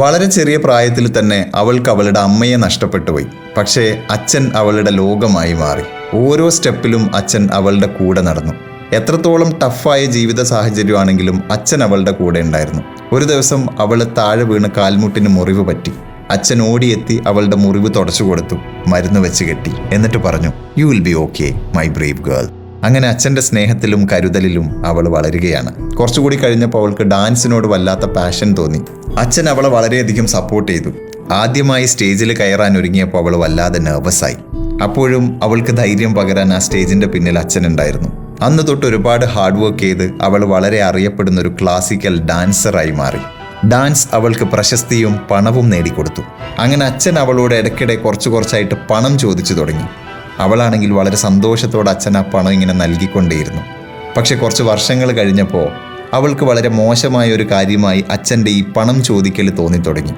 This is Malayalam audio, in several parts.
വളരെ ചെറിയ പ്രായത്തിൽ തന്നെ അവൾക്ക് അവളുടെ അമ്മയെ നഷ്ടപ്പെട്ടുപോയി. പക്ഷേ അച്ഛൻ അവളുടെ ലോകമായി മാറി. ഓരോ സ്റ്റെപ്പിലും അച്ഛൻ അവളുടെ കൂടെ നടന്നു. എത്രത്തോളം ടഫായ ജീവിത സാഹചര്യമാണെങ്കിലും അച്ഛൻ അവളുടെ കൂടെ ഉണ്ടായിരുന്നു. ഒരു ദിവസം അവൾ താഴെ വീണ് കാൽമുട്ടിന് മുറിവ് പറ്റി. അച്ഛൻ ഓടിയെത്തി അവളുടെ മുറിവ് തുടച്ചു കൊടുത്തു, മരുന്ന് വെച്ച് കെട്ടി. എന്നിട്ട് പറഞ്ഞു, "you will be okay my Brave girl." അങ്ങനെ അച്ഛൻ്റെ സ്നേഹത്തിലും കരുതലിലും അവൾ വളരുകയാണ്. കുറച്ചുകൂടി കഴിഞ്ഞപ്പോൾ അവൾക്ക് ഡാൻസിനോട് വല്ലാത്ത പാഷൻ തോന്നി. അച്ഛൻ അവളെ വളരെയധികം സപ്പോർട്ട് ചെയ്തു. ആദ്യമായി സ്റ്റേജിൽ കയറാൻ ഒരുങ്ങിയപ്പോൾ അവൾ വല്ലാതെ നെർവസായി. അപ്പോഴും അവൾക്ക് ധൈര്യം പകരാൻ ആ സ്റ്റേജിൻ്റെ പിന്നിൽ അച്ഛനുണ്ടായിരുന്നു. അന്ന് തൊട്ട് ഒരുപാട് ഹാർഡ് വർക്ക് ചെയ്ത് അവൾ വളരെ അറിയപ്പെടുന്ന ഒരു ക്ലാസിക്കൽ ഡാൻസറായി മാറി. ഡാൻസ് അവൾക്ക് പ്രശസ്തിയും പണവും നേടിക്കൊടുത്തു. അങ്ങനെ അച്ഛൻ അവളോട് ഇടയ്ക്കിടെ കുറച്ചായിട്ട് പണം ചോദിച്ചു തുടങ്ങി. അവളാണെങ്കിൽ വളരെ സന്തോഷത്തോടെ അച്ഛൻ ആ പണം ഇങ്ങനെ നൽകിക്കൊണ്ടേയിരുന്നു. പക്ഷെ കുറച്ച് വർഷങ്ങൾ കഴിഞ്ഞപ്പോൾ അവൾക്ക് വളരെ മോശമായ ഒരു കാര്യമായി അച്ഛൻ്റെ ഈ പണം ചോദിക്കൽ തോന്നിത്തുടങ്ങി.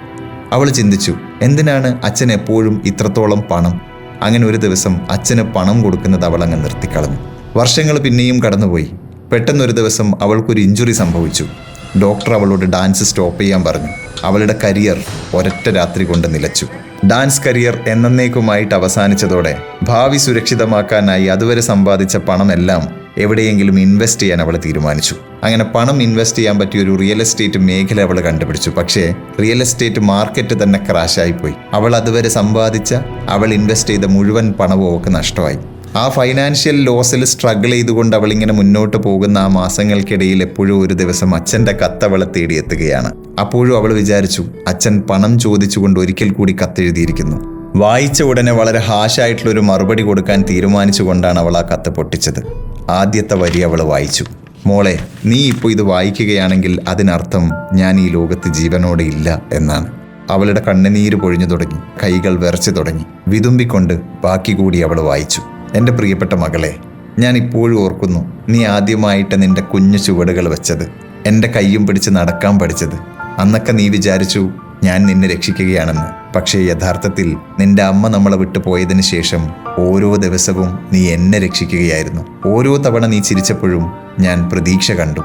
അവൾ ചിന്തിച്ചു, എന്തിനാണ് അച്ഛൻ എപ്പോഴും ഇത്രത്തോളം പണം? അങ്ങനെ ഒരു ദിവസം അച്ഛന് പണം കൊടുക്കുന്നത് അവൾ അങ്ങ് നിർത്തിക്കളഞ്ഞു. വർഷങ്ങൾ പിന്നെയും കടന്നുപോയി. പെട്ടെന്നൊരു ദിവസം അവൾക്കൊരു ഇഞ്ചുറി സംഭവിച്ചു. ഡോക്ടർ അവളോട് ഡാൻസ് സ്റ്റോപ്പ് ചെയ്യാൻ പറഞ്ഞു. അവളുടെ കരിയർ ഒരൊറ്റ രാത്രി കൊണ്ട് നിലച്ചു. ഡാൻസ് കരിയർ എന്നേക്കുമായിട്ട് അവസാനിച്ചതോടെ ഭാവി സുരക്ഷിതമാക്കാനായി അതുവരെ സമ്പാദിച്ച പണമെല്ലാം എവിടെയെങ്കിലും ഇൻവെസ്റ്റ് ചെയ്യാൻ അവൾ തീരുമാനിച്ചു. അങ്ങനെ പണം ഇൻവെസ്റ്റ് ചെയ്യാൻ പറ്റിയ ഒരു റിയൽ എസ്റ്റേറ്റ് മേഖല അവൾ കണ്ടുപിടിച്ചു. പക്ഷേ റിയൽ എസ്റ്റേറ്റ് മാർക്കറ്റ് തന്നെ ക്രാഷായിപ്പോയി. അവൾ അതുവരെ സമ്പാദിച്ച, അവൾ ഇൻവെസ്റ്റ് ചെയ്ത മുഴുവൻ പണവും അവൾക്ക് നഷ്ടമായി. ആ ഫൈനാൻഷ്യൽ ലോസിൽ സ്ട്രഗിൾ ചെയ്തുകൊണ്ട് അവളിങ്ങനെ മുന്നോട്ട് പോകുന്ന ആ മാസങ്ങൾക്കിടയിൽ എപ്പോഴും ഒരു ദിവസം അച്ഛൻ്റെ കത്ത് അവളെ തേടിയെത്തുകയാണ്. അപ്പോഴും അവൾ വിചാരിച്ചു, അച്ഛൻ പണം ചോദിച്ചുകൊണ്ട് ഒരിക്കൽ കൂടി കത്തെഴുതിയിരിക്കുന്നു. വായിച്ച ഉടനെ വളരെ ഹാഷായിട്ടുള്ളൊരു മറുപടി കൊടുക്കാൻ തീരുമാനിച്ചുകൊണ്ടാണ് അവൾ ആ കത്ത് പൊട്ടിച്ചത്. ആദ്യത്തെ വരി അവൾ വായിച്ചു. "മോളെ, നീ ഇപ്പോൾ ഇത് വായിക്കുകയാണെങ്കിൽ അതിനർത്ഥം ഞാൻ ഈ ലോകത്ത് ജീവനോടെ ഇല്ല എന്നാണ്." അവളുടെ കണ്ണുനീര് പൊഴിഞ്ഞു തുടങ്ങി, കൈകൾ വിറച്ചു തുടങ്ങി. വിതുമ്പിക്കൊണ്ട് ബാക്കി കൂടി അവൾ വായിച്ചു. "എൻ്റെ പ്രിയപ്പെട്ട മകളെ, ഞാൻ ഇപ്പോഴും ഓർക്കുന്നു നീ ആദ്യമായിട്ട് നിൻ്റെ കുഞ്ഞു ചുവടുകൾ വെച്ചത്, എൻ്റെ കയ്യും പിടിച്ച് നടക്കാൻ പഠിച്ചത്. അന്നൊക്കെ നീ വിചാരിച്ചു ഞാൻ നിന്നെ രക്ഷിക്കുകയാണെന്ന്. പക്ഷേ യഥാർത്ഥത്തിൽ നിൻ്റെ അമ്മ നമ്മളെ വിട്ടു പോയതിന് ശേഷം ഓരോ ദിവസവും നീ എന്നെ രക്ഷിക്കുകയായിരുന്നു. ഓരോ തവണ നീ ചിരിച്ചപ്പോഴും ഞാൻ പ്രതീക്ഷ കണ്ടു.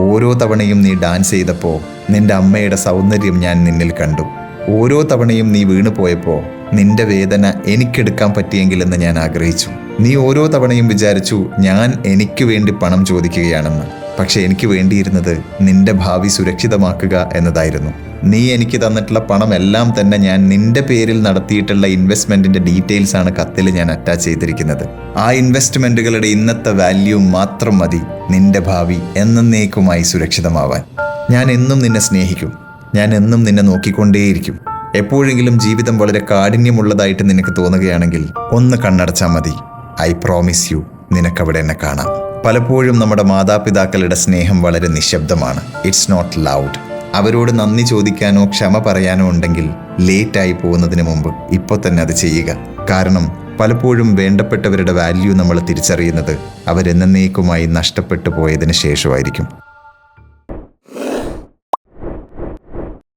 ഓരോ തവണയും നീ ഡാൻസ് ചെയ്തപ്പോൾ നിൻ്റെ അമ്മയുടെ സൗന്ദര്യം ഞാൻ നിന്നിൽ കണ്ടു. ഓരോ തവണയും നീ വീണു പോയപ്പോൾ നിന്റെ വേദന എനിക്കെടുക്കാൻ പറ്റിയെങ്കിലെന്ന് ഞാൻ ആഗ്രഹിച്ചു. നീ ഓരോ തവണയും വിചാരിച്ചു ഞാൻ എനിക്ക് വേണ്ടി പണം ചോദിക്കുകയാണെന്ന്. പക്ഷെ എനിക്ക് വേണ്ടിയിരുന്നത് നിന്റെ ഭാവി സുരക്ഷിതമാക്കുക എന്നതായിരുന്നു. നീ എനിക്ക് തന്നിട്ടുള്ള പണം എല്ലാം തന്നെ ഞാൻ നിന്റെ പേരിൽ നടത്തിയിട്ടുള്ള ഇൻവെസ്റ്റ്മെൻറ്റിൻ്റെ ഡീറ്റെയിൽസാണ് കത്തിൽ ഞാൻ അറ്റാച്ച് ചെയ്തിരിക്കുന്നത്. ആ ഇൻവെസ്റ്റ്മെൻറ്റുകളുടെ ഇന്നത്തെ വാല്യൂ മാത്രം മതി നിന്റെ ഭാവി എന്നേക്കുമായി സുരക്ഷിതമാവാൻ. ഞാൻ എന്നും നിന്നെ സ്നേഹിക്കും. ഞാൻ എന്നും നിന്നെ നോക്കിക്കൊണ്ടേയിരിക്കും. എപ്പോഴെങ്കിലും ജീവിതം വളരെ കാഠിന്യമുള്ളതായിട്ട് നിനക്ക് തോന്നുകയാണെങ്കിൽ ഒന്ന് കണ്ണടച്ചാൽ മതി. ഐ പ്രോമിസ് യു, നിനക്കവിടെ എന്നെ കാണാം." പലപ്പോഴും നമ്മുടെ മാതാപിതാക്കളുടെ സ്നേഹം വളരെ നിശബ്ദമാണ്. It's not loud. അവരോട് നന്ദി ചോദിക്കാനോ ക്ഷമ പറയാനോ ഉണ്ടെങ്കിൽ ലേറ്റായി പോകുന്നതിന് മുമ്പ് ഇപ്പോൾ തന്നെ അത് ചെയ്യുക. കാരണം പലപ്പോഴും വേണ്ടപ്പെട്ടവരുടെ വാല്യൂ നമ്മൾ തിരിച്ചറിയുന്നത് അവരെന്നേക്കുമായി നഷ്ടപ്പെട്ടു പോയതിന് ശേഷമായിരിക്കും.